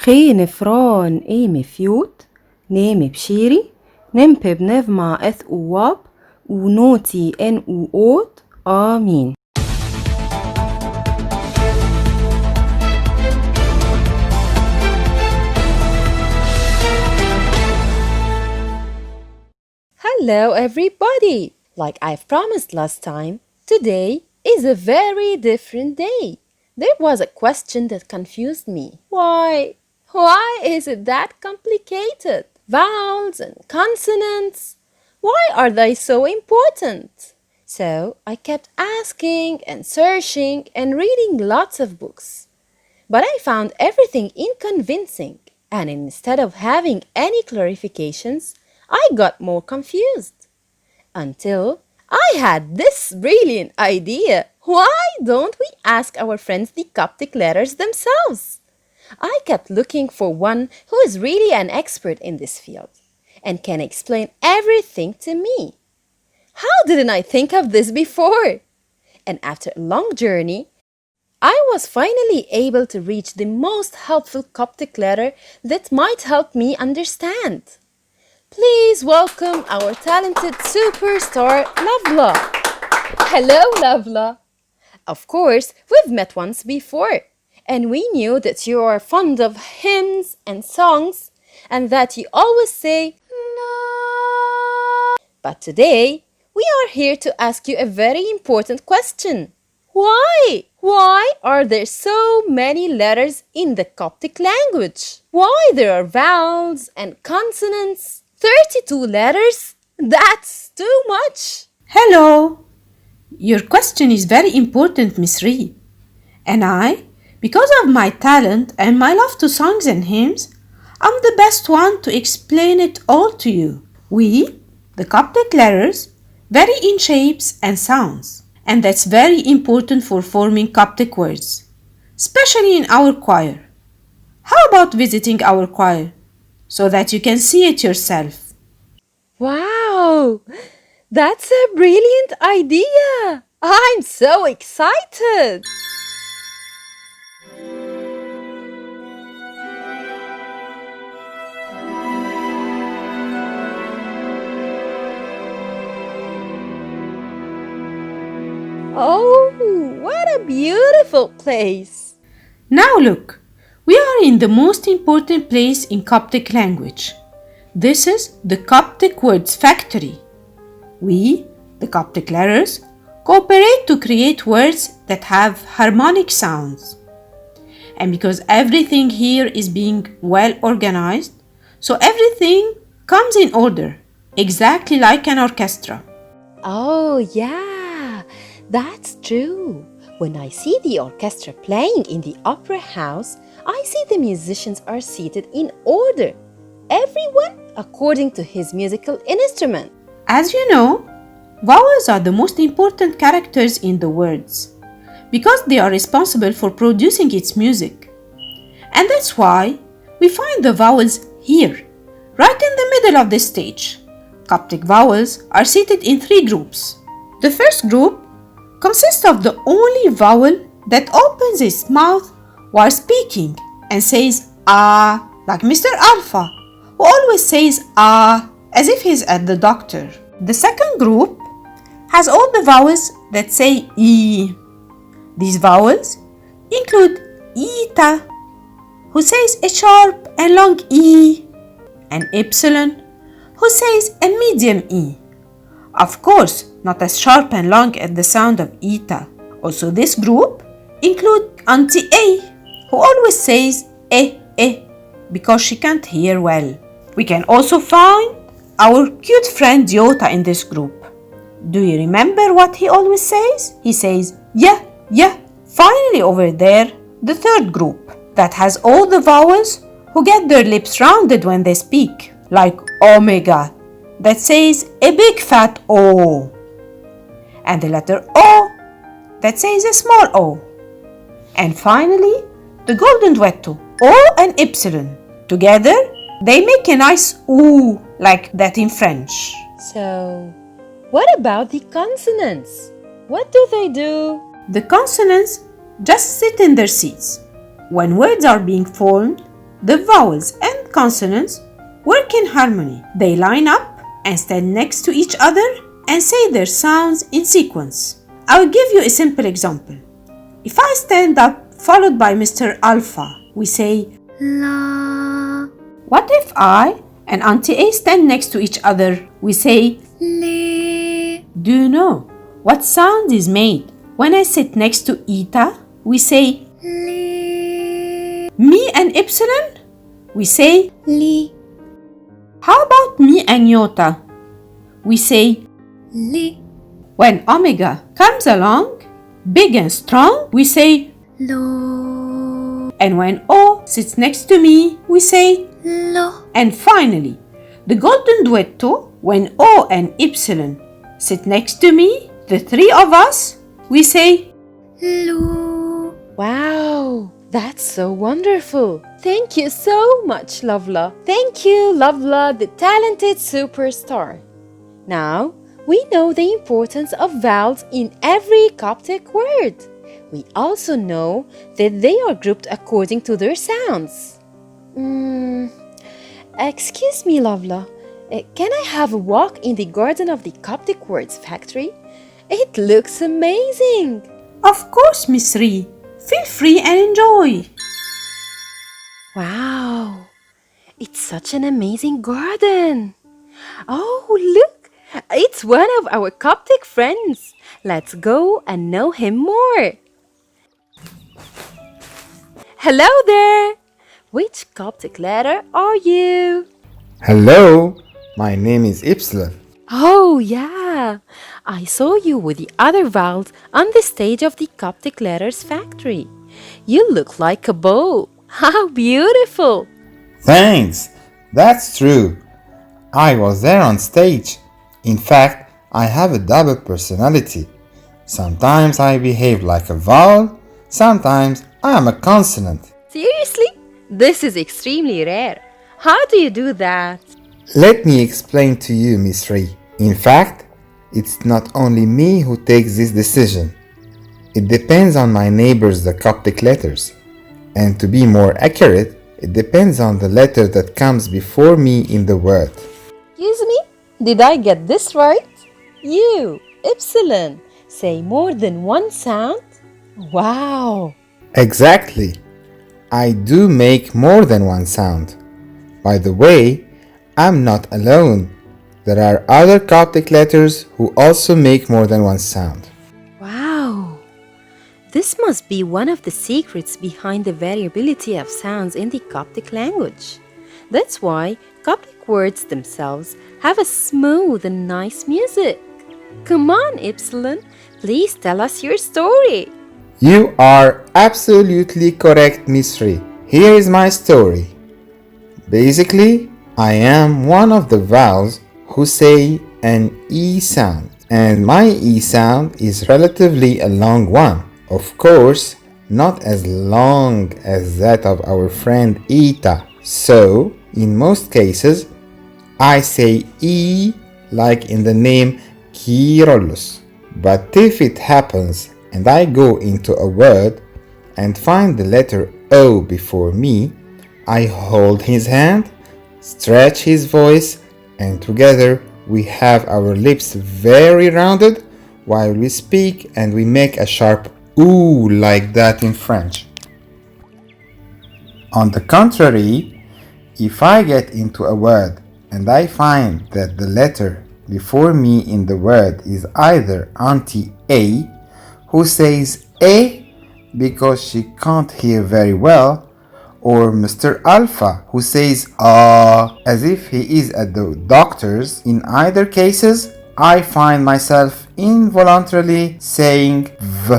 Geen från emi fjut, nemi bshiri, nempeb nevma eth uwab, unoti en uot, amin. Hello everybody! Like I've promised last time, today is a very different day. There was a question that confused me. Why is it that complicated? Vowels and consonants. Why are they so important? So I kept asking and searching and reading lots of books. But I found everything unconvincing, and instead of having any clarifications, I got more confused. Until I had this brilliant idea. Why don't we ask our friends the Coptic letters themselves? I kept looking for one who is really an expert in this field and can explain everything to me. How didn't I think of this before? And after a long journey, I was finally able to reach the most helpful Coptic letter that might help me understand. Please welcome our talented superstar, Lavla. Hello, Lavla. Of course, we've met once before, and we knew that you are fond of hymns and songs, and that you always say, "Na." But today, we are here to ask you a very important question. Why? Why are there so many letters in the Coptic language? Why there are vowels and consonants? 32 letters? That's too much. Hello! Your question is very important, Miss Ree. And I, because of my talent and my love to songs and hymns, I'm the best one to explain it all to you. We, the Coptic letters, vary in shapes and sounds. And that's very important for forming Coptic words, especially in our choir. How about visiting our choir so that you can see it yourself? Wow! That's a brilliant idea! I'm so excited! Oh, what a beautiful place! Now look, we are in the most important place in Coptic language. This is the Coptic Words Factory. We, the Coptic letters, cooperate to create words that have harmonic sounds. And because everything here is being well organized, so everything comes in order, exactly like an orchestra. Oh, yeah, that's true. When I see the orchestra playing in the opera house, I see the musicians are seated in order, everyone according to his musical instrument. As you know, vowels are the most important characters in the words because they are responsible for producing its music. And that's why we find the vowels here, right in the middle of the stage. Coptic vowels are seated in 3 groups. The first group consists of the only vowel that opens its mouth while speaking and says ah, like Mr. Alpha, who always says ah as if he's at the doctor. The second group has all the vowels that say e. These vowels include eta, who says a sharp and long e, and epsilon, who says a medium e. Of course, not as sharp and long as the sound of eta. Also, this group includes Auntie A, who always says because she can't hear well. We can also find our cute friend Yota in this group. Do you remember what he always says? He says, yeah. Finally over there, the third group that has all the vowels who get their lips rounded when they speak, like omega, that says a big fat O, and the letter O that says a small O. And finally, the golden duetto, O and epsilon. Together, they make a nice oo, like that in French. So, what about the consonants? What do they do? The consonants just sit in their seats. When words are being formed, The vowels and consonants work in harmony. They line up and stand next to each other and say their sounds in sequence. I will give you a simple example. If I stand up followed by Mr. Alpha, we say La. What if I and Auntie A stand next to each other? We say Le. Do you know what sound is made when I sit next to Eta? We say Le. Me and Epsilon? We say Li. How about me and Iota? We say Li. When Omega comes along, big and strong, we say Lo. And when O sits next to me, we say Lo. And finally, the golden duetto, when O and Epsilon sit next to me, the three of us, we say Lu. Wow, that's so wonderful. Thank you so much, Lovla. Thank you, Lovla, the talented superstar. Now, we know the importance of vowels in every Coptic word. We also know that they are grouped according to their sounds. Excuse me, Lovla. Can I have a walk in the garden of the Coptic Words Factory? It looks amazing. Of course, Miss Ree. Feel free and enjoy. Wow, it's such an amazing garden. Oh, look, it's one of our Coptic friends. Let's go and know him more. Hello there. Which Coptic letter are you? Hello, my name is Epsilon. Oh, yeah. I saw you with the other vowels on the stage of the Coptic Letters Factory. You look like a bow. How beautiful! Thanks, that's true. I was there on stage. In fact, I have a double personality. Sometimes I behave like a vowel, sometimes I am a consonant. Seriously? This is extremely rare. How do you do that? Let me explain to you, Miss Ree. In fact, it's not only me who takes this decision. It depends on my neighbors, the Coptic letters. And to be more accurate, it depends on the letter that comes before me in the word. Excuse me? Did I get this right? You, Epsilon, say more than one sound? Wow! Exactly. I do make more than one sound. By the way, I'm not alone. There are other Coptic letters who also make more than one sound. Wow! This must be one of the secrets behind the variability of sounds in the Coptic language. That's why Coptic words themselves have a smooth and nice music. Come on, Epsilon, please tell us your story. You are absolutely correct, Miss Ree. Here is my story. Basically, I am one of the vowels who say an E sound, and my E sound is relatively a long one. Of course, not as long as that of our friend Eta. So, in most cases, I say E like in the name Kyrillos. But if it happens and I go into a word and find the letter O before me, I hold his hand, stretch his voice, and together we have our lips very rounded while we speak, and we make a sharp OO like that in French. On the contrary, if I get into a word and I find that the letter before me in the word is either Auntie A, who says A because she can't hear very well, or Mr. Alpha, who says as if he is at the doctor's, in either cases, I find myself involuntarily saying v.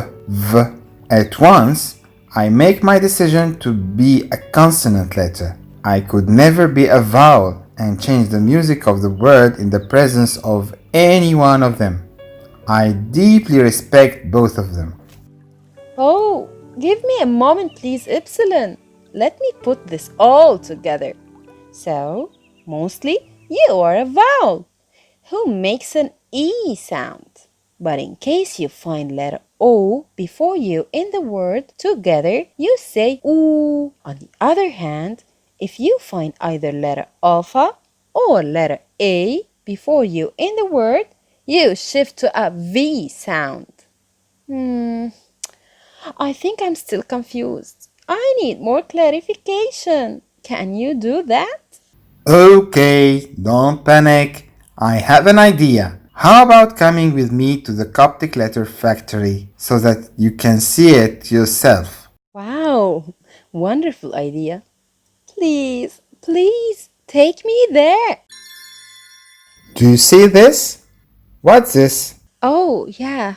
At once, I make my decision to be a consonant letter. I could never be a vowel and change the music of the word in the presence of any one of them. I deeply respect both of them. Oh, give me a moment, please, Epsilon. Let me put this all together. So, mostly you are a vowel who makes an E sound. But in case you find letter O before you in the word, together you say OO. On the other hand, If you find either letter alpha or letter A before you in the word, you shift to a V sound. I think I'm still confused. I need more clarification. Can you do that? Okay, don't panic. I have an idea. How about coming with me to the Coptic letter factory so that you can see it yourself? Wow, wonderful idea. Please, please take me there. Do you see this? What's this? Oh, yeah,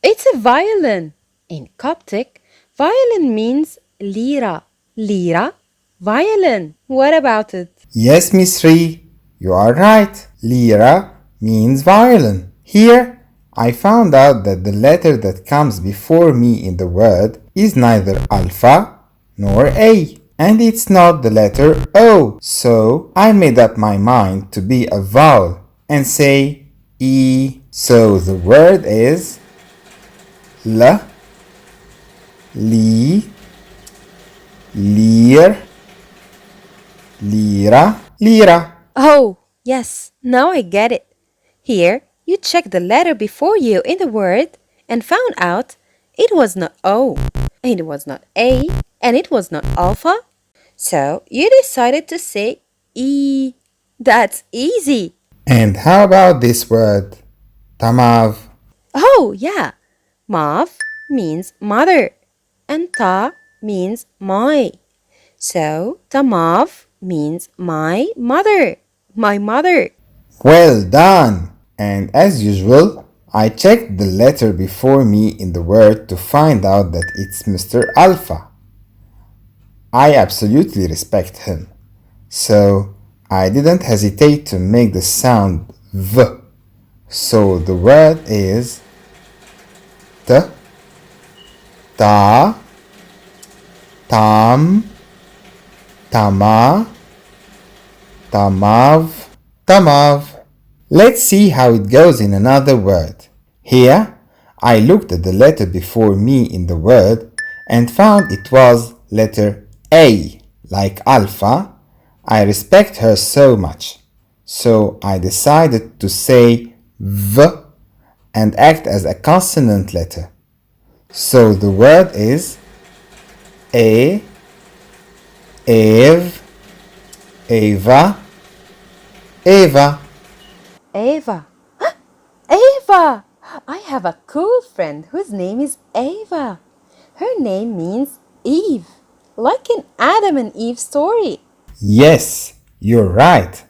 it's a violin. In Coptic, violin means lira. Lira, violin. What about it? Yes, Miss Ree, you are right. Lira means violin. Here, I found out that the letter that comes before me in the word is neither alpha nor A. And it's not the letter O. So I made up my mind to be a vowel and say E. So the word is L, Li, Lir, Lira, Lira. Oh, yes, now I get it. Here, you check the letter before you in the word and found out it was not O, it was not A, and it was not alpha. So you decided to say E. That's easy. And how about this word? Tamav. Oh, yeah. Mav means mother, and ta means my. So Tamav means my mother. My mother. Well done! And as usual, I checked the letter before me in the word to find out that it's Mr. Alpha. I absolutely respect him. So I didn't hesitate to make the sound V. So the word is T, Ta, Tam, Tama, Tamav, Tamav. Let's see how it goes in another word. Here, I looked at the letter before me in the word and found it was letter A. Like Alpha, I respect her so much. So I decided to say V and act as a consonant letter. So the word is A, Ev, Eva, Eva. Ava. Ava! I have a cool friend whose name is Ava. Her name means Eve, like in Adam and Eve story. Yes, you're right.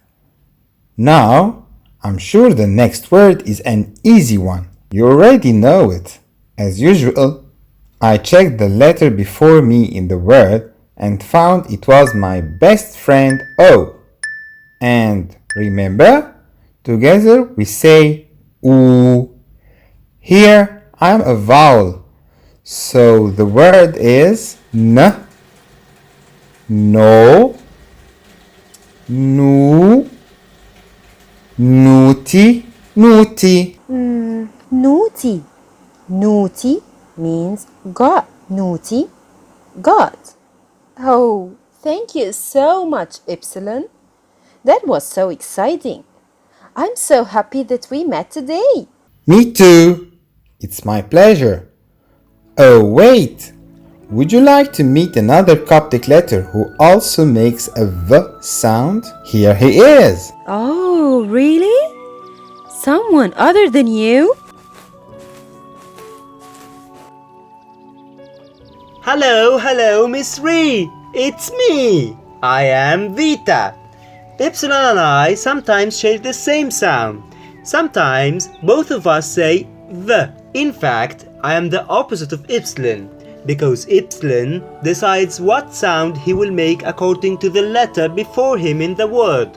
Now, I'm sure the next word is an easy one. You already know it. As usual, I checked the letter before me in the word and found it was my best friend O. And remember, together we say oo. Here I'm a vowel, so the word is n, no, nu, nuti, nuti. Naughty. Naughty means God. Naughty, God. Oh, thank you so much, Epsilon. That was so exciting. I'm so happy that we met today. Me too. It's my pleasure. Oh, wait. Would you like to meet another Coptic letter who also makes a V sound? Here he is. Oh, really? Someone other than you? Hello, Miss Ree. It's me. I am Vita. Epsilon and I sometimes share the same sound. Sometimes both of us say the. In fact, I am the opposite of Epsilon because Epsilon decides what sound he will make according to the letter before him in the word.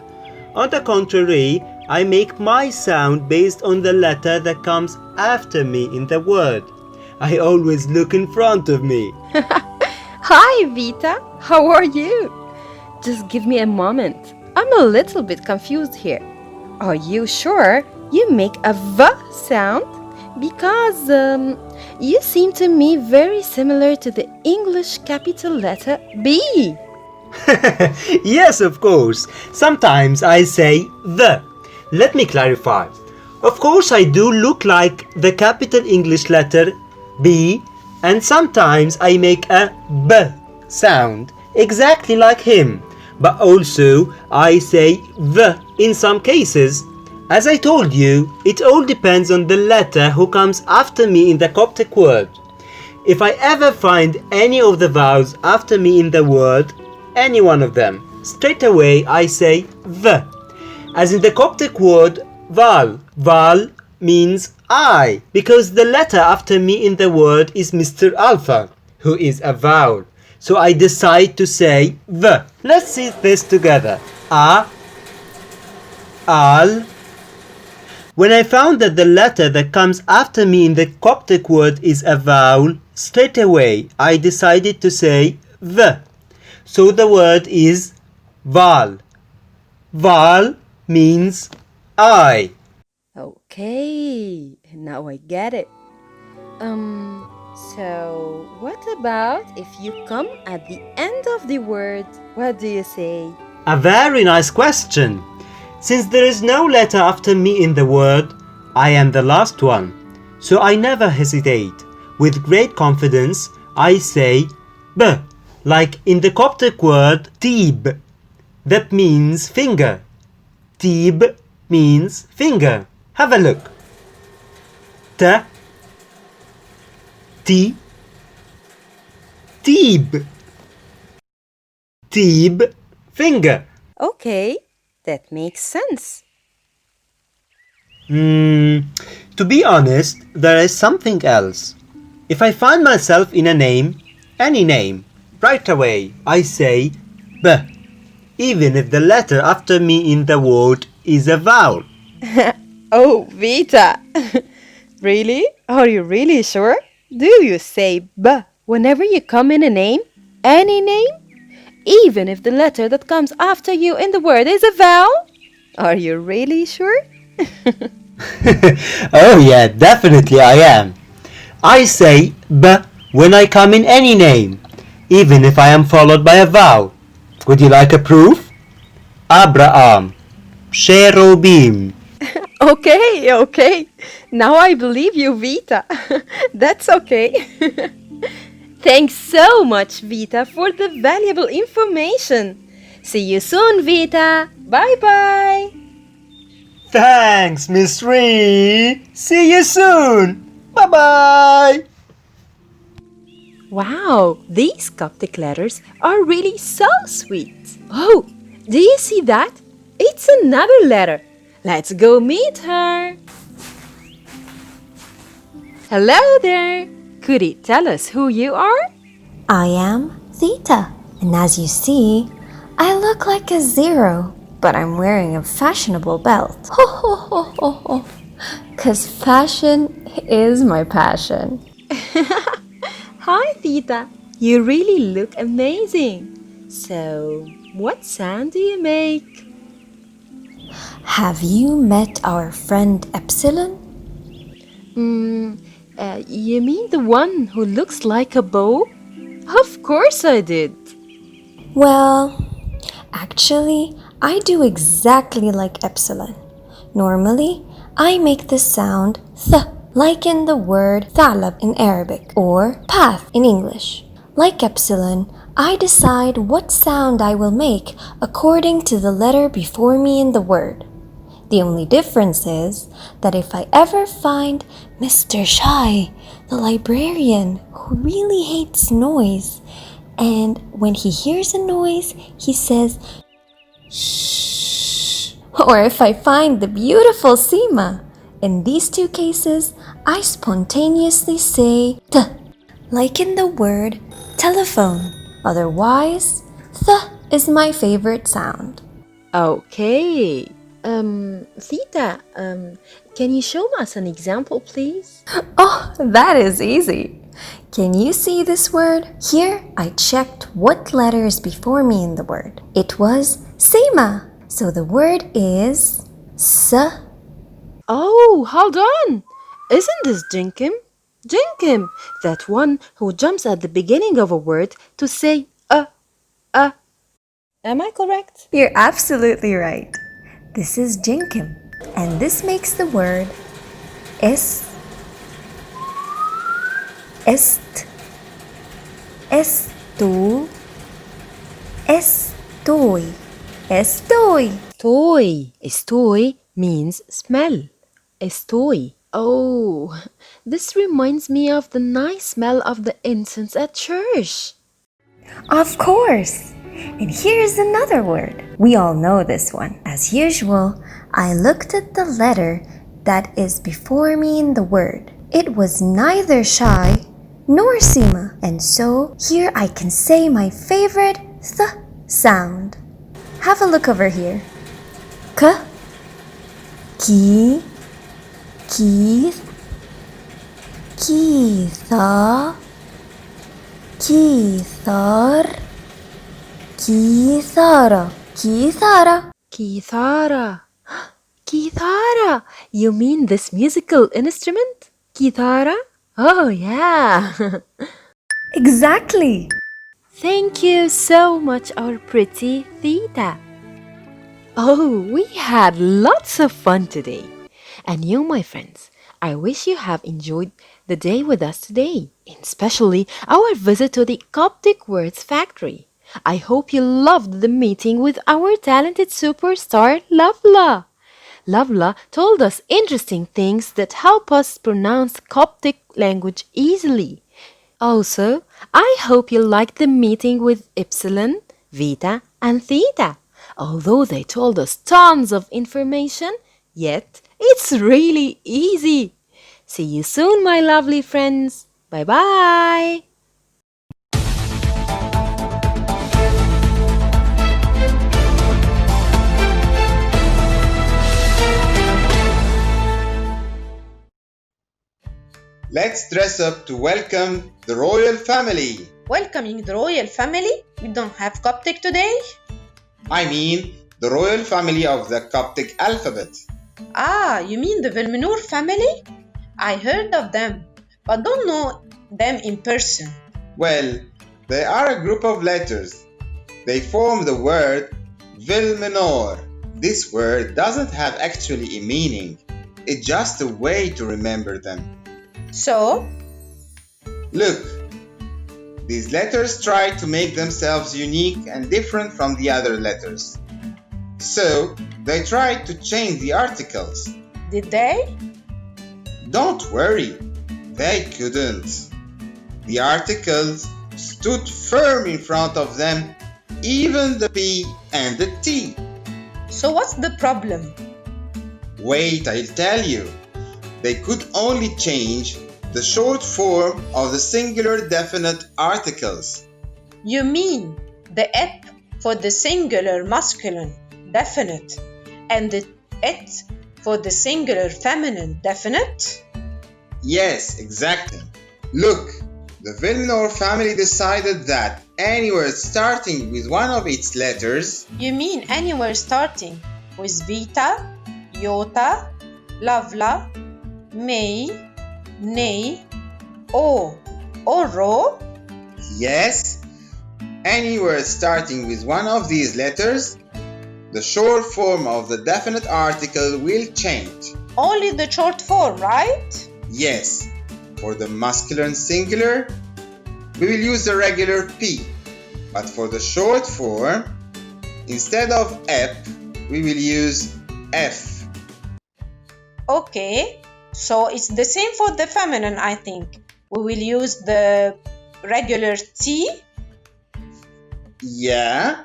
On the contrary, I make my sound based on the letter that comes after me in the word. I always look in front of me. Hi, Vita. How are you? Just give me a moment. I'm a little bit confused here. Are you sure you make a V sound? Because you seem to me very similar to the English capital letter B. Yes, of course. Sometimes I say the. Let me clarify. Of course, I do look like the capital English letter B, and sometimes I make a B sound, exactly like him. But also, I say the in some cases. As I told you, it all depends on the letter who comes after me in the Coptic word. If I ever find any of the vowels after me in the word, any one of them, straight away I say the. As in the Coptic word val. Val means I, because the letter after me in the word is Mr. Alpha, who is a vowel. So I decide to say the. Let's see this together. A, al. When I found that the letter that comes after me in the Coptic word is a vowel, straight away I decided to say the. So the word is val. Val means I. Okay, now I get it. So what about if you come at the end of the word? What do you say? A very nice question. Since there is no letter after me in the word, I am the last one. So I never hesitate. With great confidence, I say b, like in the Coptic word tib. That means finger. Tib means finger. Have a look. T, T, tib. Tib, finger. Okay, that makes sense. To be honest, there is something else. If I find myself in a name, any name, right away I say b, even if the letter after me in the word is a vowel. Oh, Vita! Really? Are you really sure? Do you say b whenever you come in a name? Any name? Even if the letter that comes after you in the word is a vowel? Are you really sure? Oh yeah, definitely I am. I say b when I come in any name, even if I am followed by a vowel. Would you like a proof? Abraham, Cherubim. Okay. Now I believe you, Vita. That's okay. Thanks so much, Vita, for the valuable information. See you soon, Vita. Bye bye. Thanks, Miss Ree. See you soon. Bye bye. Wow, these Coptic letters are really so sweet. Oh, do you see that? It's another letter. Let's go meet her. Hello there. Could you tell us who you are? I am Theta, and as you see, I look like a zero, but I'm wearing a fashionable belt. Ho ho ho ho ho! 'Cause fashion is my passion. Hi, Theta. You really look amazing. So, what sound do you make? Have you met our friend Epsilon? You mean the one who looks like a bow? Of course I did. Well, actually, I do exactly like Epsilon. Normally, I make the sound th, like in the word thalab in Arabic, or path in English. Like Epsilon, I decide what sound I will make according to the letter before me in the word. The only difference is that if I ever find Mr. Shy, the librarian who really hates noise, and when he hears a noise, he says, shh. Or if I find the beautiful Seema, in these two cases, I spontaneously say t, like in the word telephone. Otherwise, th is my favorite sound. Okay. Theta, can you show us an example, please? Oh, that is easy. Can you see this word? Here, I checked what letter is before me in the word. It was Seema. So the word is S. Oh, hold on. Isn't this Jinkim? Jinkim, that one who jumps at the beginning of a word to say a. Am I correct? You're absolutely right. This is Jinkim, and this makes the word est, estu, estoy, estoy. Estoy means smell. Estoy. Oh, this reminds me of the nice smell of the incense at church. Of course! And here's another word. We all know this one. As usual, I looked at the letter that is before me in the word. It was neither Shai nor Sima, and so here I can say my favorite th sound. Have a look over here. K, ki, keith, keitha, keithar, keithara, keithara. Kithara. Kithara. You mean this musical instrument? Kithara? Oh, yeah. Exactly. Thank you so much, our pretty Theta. Oh, we had lots of fun today. And you, my friends, I wish you have enjoyed the day with us today, and especially our visit to the Coptic Words Factory. I hope you loved the meeting with our talented superstar, Lavla. Lavla told us interesting things that help us pronounce Coptic language easily. Also, I hope you liked the meeting with Epsilon, Vita, and Theta. Although they told us tons of information, yet it's really easy. See you soon, my lovely friends. Bye bye. Let's dress up to welcome the royal family. Welcoming the royal family? We don't have Coptic today? I mean, the royal family of the Coptic alphabet. Ah, you mean the Velmenur family? I heard of them, but don't know them in person. Well, they are a group of letters. They form the word Vilmenor. This word doesn't have actually a meaning. It's just a way to remember them. So, Look, these letters try to make themselves unique and different from the other letters. So, they tried to change the articles. did they? Don't worry, they couldn't. The articles stood firm in front of them, even the P and the T. So what's the problem? Wait, I'll tell you. They could only change the short form of the singular definite articles. You mean the ep for the singular masculine definite and the et for the singular feminine definite? Yes, exactly. Look, the Villeneuve family decided that any word starting with one of its letters. You mean anywhere starting with Vita, Iota, Lavla, May, Nay, O, or Ro? Yes, any word starting with one of these letters, the short form of the definite article will change. Only the short form, right? Yes, for the masculine singular, we will use the regular P, but for the short form, instead of ep, we will use F. Okay, so it's the same for the feminine, I think. We will use the regular T. Yeah,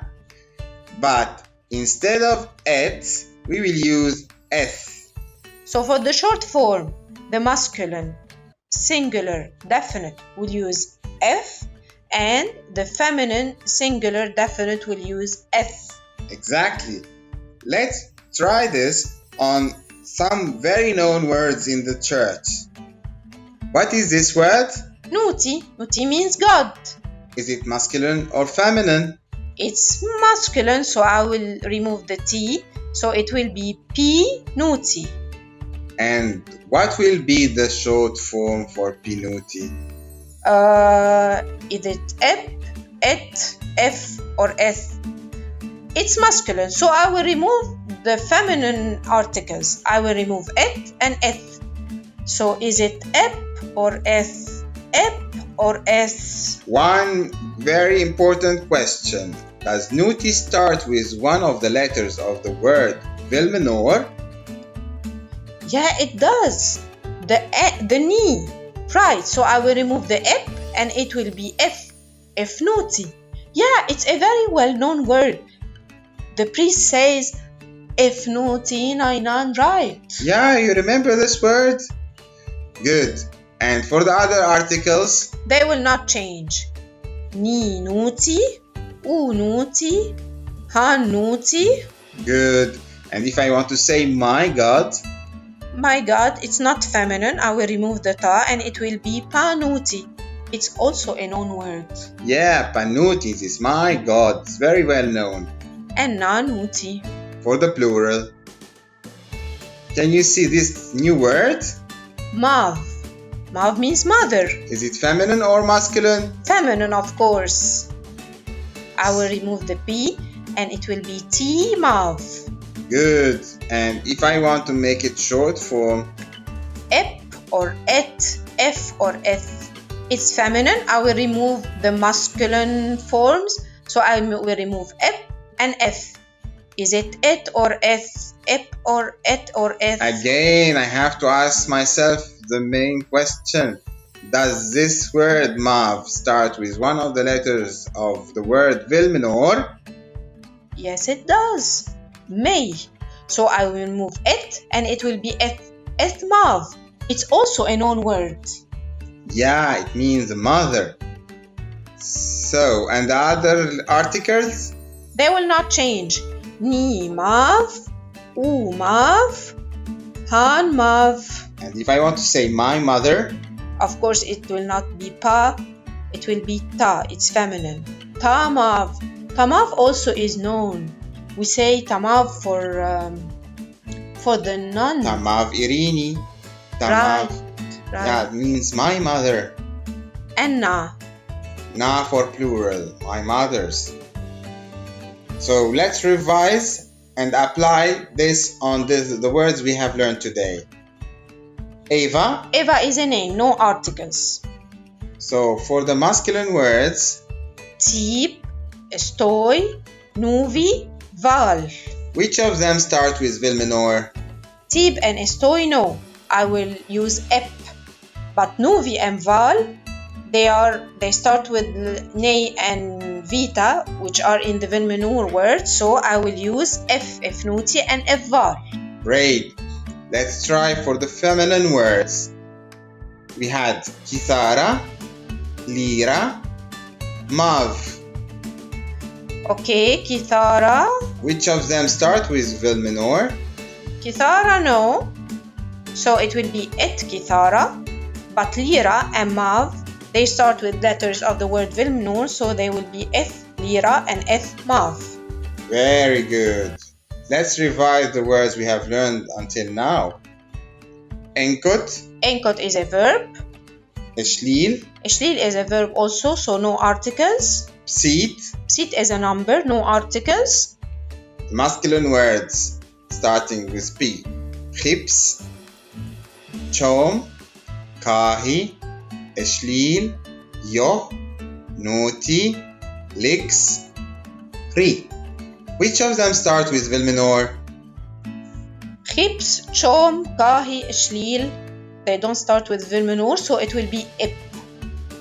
but instead of et, we will use F. So for the short form, the masculine singular definite will use F, and the feminine singular definite will use F. Exactly. Let's try this on some very known words in the church. What is this word? Nuti. Nuti means God. Is it masculine or feminine? It's masculine, so I will remove the T. So it will be P Nuti. And what will be the short form for pinuti? Is it ep, et, f, or s? It's masculine, so I will remove the feminine articles. I will remove it and eth. So is it ep or eth? Ep or eth? One very important question. Does nuti start with one of the letters of the word Vilmenor? Yeah, it does. The ni. Right, so I will remove the ep and it will be f. F nuti. Yeah, it's a very well-known word. The priest says, if nuti nainan, right? Yeah, you remember this word? Good. And for the other articles? They will not change. Ni nuti, u nuti, han nuti. Good. And if I want to say my God? My God, it's not feminine. I will remove the ta and it will be panuti. It's also a known word. Yeah, panutis is my God. It's very well known. And nanuti. For the plural. Can you see this new word? Mav. Mav means mother. Is it feminine or masculine? Feminine, of course. I will remove the p and it will be t mav. Good. And if I want to make it short form? Ep or et, f or eth. It's feminine. I will remove the masculine forms. So I will remove ep and f. Is it et or eth? Ep or et or eth? Again, I have to ask myself the main question. Does this word mav start with one of the letters of the word Vilmenor? Yes, it does. May. So I will remove et and it will be eth. Eth mav. It's also a known word. Yeah, it means mother. So, and the other articles? They will not change. Ni mav, u mav, han mav. And if I want to say my mother? Of course, it will not be pa, it will be ta. It's feminine. Tamav. Tamav also is known. We say tamav for the nun. Tamav Irini. Tamav. Right. Yeah, it means my mother. And na. Na for plural, my mothers. So let's revise and apply this on the words we have learned today. Eva. Eva is a name, no articles. So for the masculine words, Tip, stoi, nuvi, val. which of them start with Vilmenor? Tip and stoi, no. I will use ep. But nuvi and val, they start with ne and vita, which are in the Vilmenor word. So I will use f nuti and f val. Great. Let's try for the feminine words. We had kithara, lira, mav. Okay, kithara. Which of them start with Vilmenor? Kithara, no. So it will be et kithara. But lira and mav, they start with letters of the word Vilmenor, so they will be eth lira and eth mav. Very good. Let's revise the words we have learned until now. Enkot, Enkot is a verb. Eshlil, Ishlil is a verb also, so no articles. Psit, Psit is a number, no articles. masculine words starting with P. Chips, Chom, Kahi, Eshlil, Yoh, Noti, Lix, Ri. Which of them start with Vilmenor? Chips, chom, kahi, shlil, they don't start with Vilmenor, so it will be ip.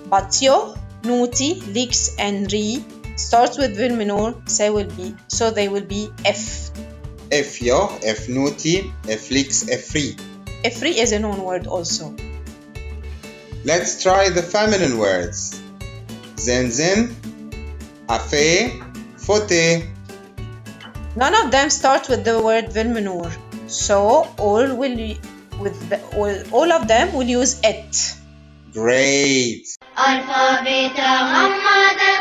But yo, nuti, lix, and ri starts with Vilmenor, so they will be f. F Yoh, F Noti, F Lix, F Ri. F-ri is a known word also. Let's try the feminine words. Zenzen, Afe, Fote. None of them start with the word Vilmenor, so all of them will use et. Great. Alpha, beta, gamma, delta.